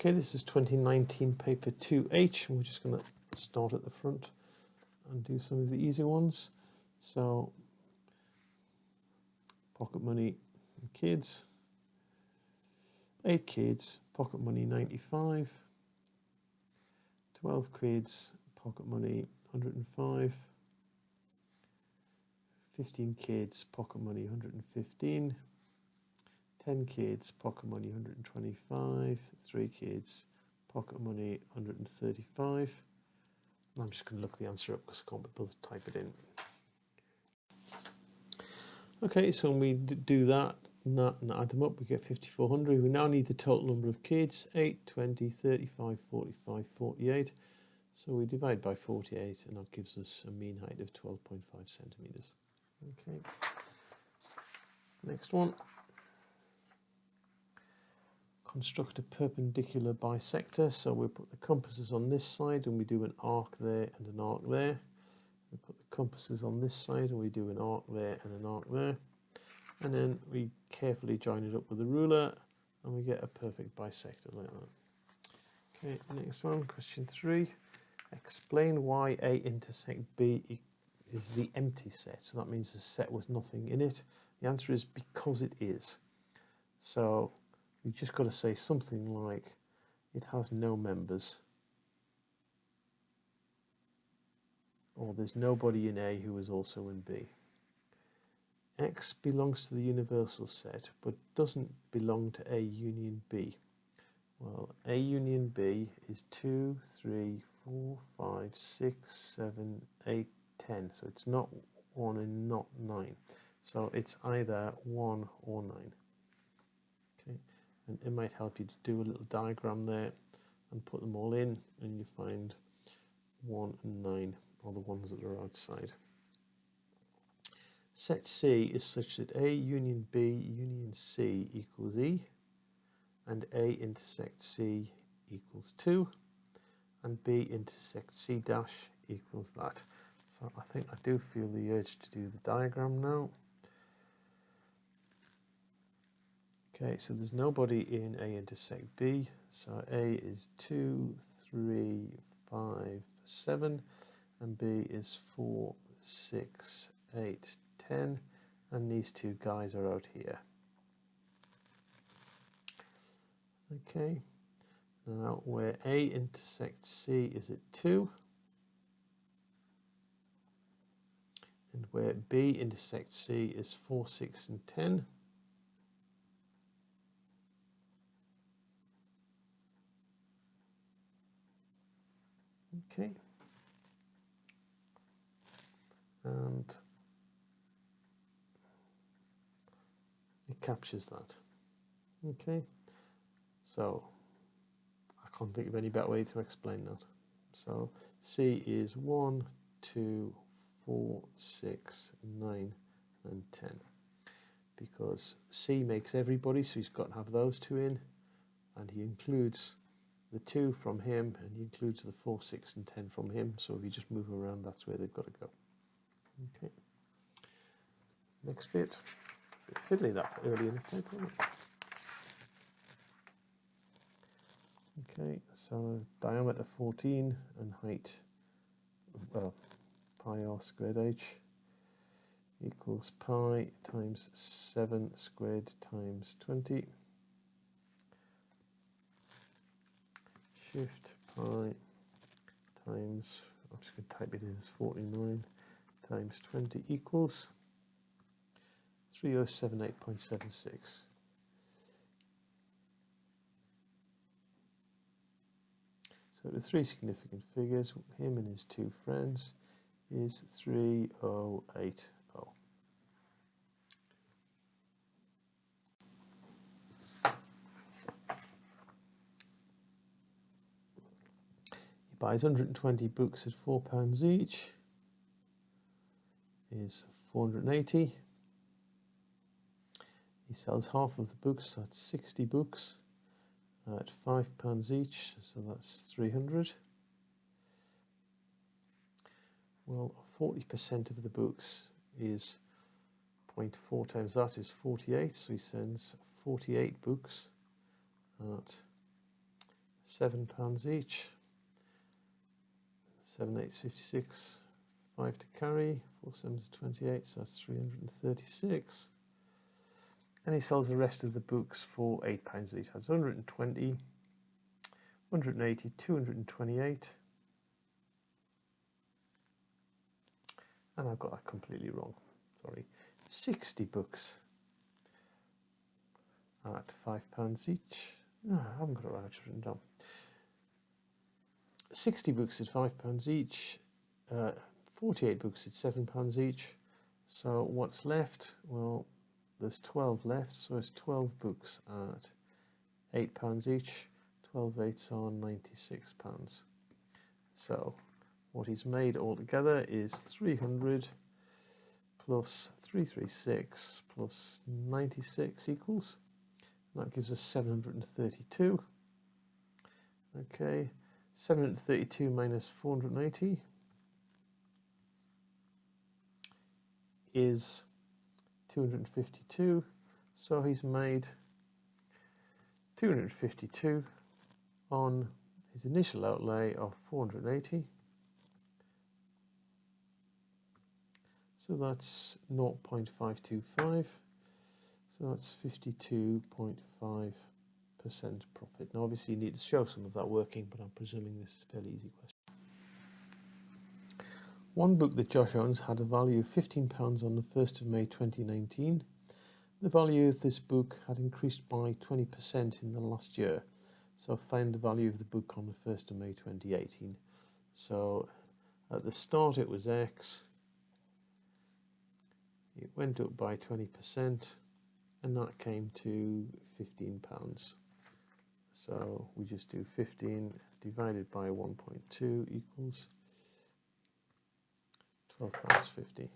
Okay, this is 2019 paper 2H, and we're just going to start at the front and do some of the easy ones. So, pocket money and kids. 8 kids, pocket money 95. 12 kids, pocket money 105. 15 kids, pocket money 115. 10 kids, pocket money 125. 3 kids, pocket money 135. And I'm just going to look the answer up because I can't be bothered to type it in. Okay, so when we do that and add them up, we get 5,400. We now need the total number of kids: 8, 20, 35, 45, 48. So we divide by 48, and that gives us a mean height of 12.5 centimeters. Okay, next one. Construct a perpendicular bisector. So we put the compasses on this side and we do an arc there and an arc there. We put the compasses on this side and we do an arc there and an arc there. And then we carefully join it up with a ruler and we get a perfect bisector like that. Okay, next one, question 3. Explain why A intersect B is the empty set. So that means a set with nothing in it. The answer is because it is. So you've just got to say something like, it has no members, or there's nobody in A who is also in B. X belongs to the universal set, but doesn't belong to A union B. Well, A union B is 2, 3, 4, 5, 6, 7, 8, 10. So it's not 1 and not 9. So it's either 1 or 9. Okay. And it might help you to do a little diagram there and put them all in, and you find 1 and 9 are the ones that are outside. Set C is such that A union B union C equals E, and A intersect C equals 2, and B intersect C dash equals that. So I think I do feel the urge to do the diagram now. Okay, so there's nobody in A intersect B, so A is 2, 3, 5, 7, and B is 4, 6, 8, 10, and these two guys are out here. Okay, now where A intersects C is at 2, and where B intersects C is 4, 6, and 10. Okay, and it captures that. Okay, so I can't think of any better way to explain that. So C is 1, 2, 4, 6, 9, and 10. Because C makes everybody, so he's got to have those two in, and he includes the 2 from him, and he includes the 4, 6, and 10 from him. So if you just move them around, that's where they've got to go. Okay. Next bit. A bit fiddly that early in the paper. Okay, so diameter 14 and height, pi r squared h equals pi times 7 squared times 20. Shift pi times, I'm just going to type it in as 49 times 20 equals 3078.76. So the 3 significant figures, him and his 2 friends, is 3080. He buys 120 books at £4 each, is 480. He sells half of the books, that's 60 books, at £5 each, so that's 300. Well, 40% of the books is 0.4 times that is 48, so he sends 48 books at £7 each. 7 8s 56, 5 to carry, 4 7s 28, so that's 336. And he sells the rest of the books for £8 each. That's 120, 180, 228. And I've got that completely wrong. Sorry. 60 books at £5 each. No, I haven't got it right written down. 60 books at £5 each. 48 books at £7 each. So what's left? Well, there's 12 left, so it's 12 books at £8 each. 12 8s are £96. So what he's made altogether is 300 plus 336 plus 96 equals. That gives us 732. Okay, 732 minus 480 is 252. So he's made 252 on his initial outlay of 480. So that's 0.525. So that's 52.5% profit. Now obviously you need to show some of that working, but I'm presuming this is a fairly easy question. One book that Josh owns had a value of £15 on the 1st of May 2019. The value of this book had increased by 20% in the last year. So find the value of the book on the 1st of May 2018. So at the start it was X. It went up by 20%. And that came to £15. So we just do 15 divided by 1.2 equals £12.50.